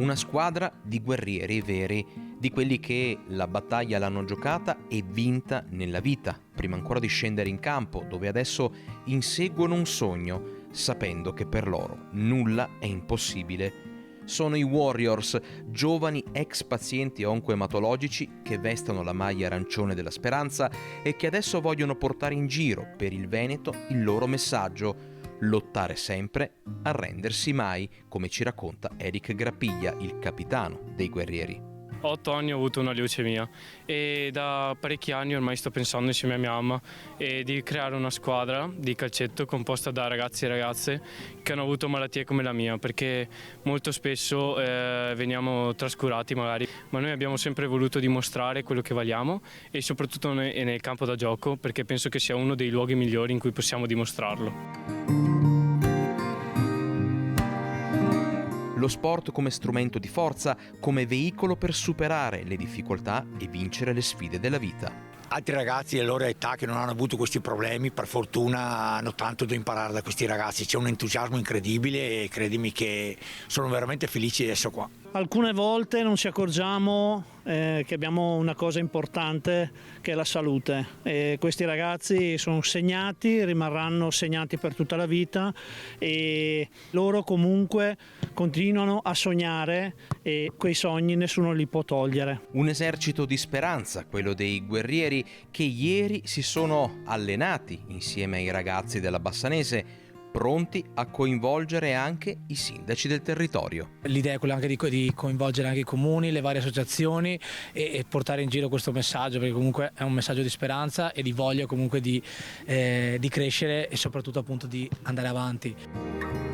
Una squadra di guerrieri veri, di quelli che la battaglia l'hanno giocata e vinta nella vita, prima ancora di scendere in campo, dove adesso inseguono un sogno, sapendo che per loro nulla è impossibile. Sono i Warriors, giovani ex pazienti oncoematologici che vestono la maglia arancione della speranza e che adesso vogliono portare in giro per il Veneto il loro messaggio: lottare sempre, arrendersi mai, come ci racconta Eric Grappiglia, il capitano dei guerrieri. 8 anni ho avuto una leucemia e da parecchi anni ormai sto pensando insieme a mia mamma di creare una squadra di calcetto composta da ragazzi e ragazze che hanno avuto malattie come la mia, perché molto spesso veniamo trascurati magari, ma noi abbiamo sempre voluto dimostrare quello che valiamo e soprattutto nel campo da gioco, perché penso che sia uno dei luoghi migliori in cui possiamo dimostrarlo. Lo sport come strumento di forza, come veicolo per superare le difficoltà e vincere le sfide della vita. Altri ragazzi della loro età che non hanno avuto questi problemi, per fortuna hanno tanto da imparare da questi ragazzi. C'è un entusiasmo incredibile e credimi che sono veramente felice di essere qua. Alcune volte non ci accorgiamo che abbiamo una cosa importante che è la salute, e questi ragazzi sono segnati, rimarranno segnati per tutta la vita e loro comunque continuano a sognare e quei sogni nessuno li può togliere. Un esercito di speranza, quello dei guerrieri che ieri si sono allenati insieme ai ragazzi della Bassanese, pronti a coinvolgere anche i sindaci del territorio. L'idea è quella anche di coinvolgere anche i comuni, le varie associazioni e portare in giro questo messaggio, perché comunque è un messaggio di speranza e di voglia comunque di crescere e soprattutto appunto di andare avanti.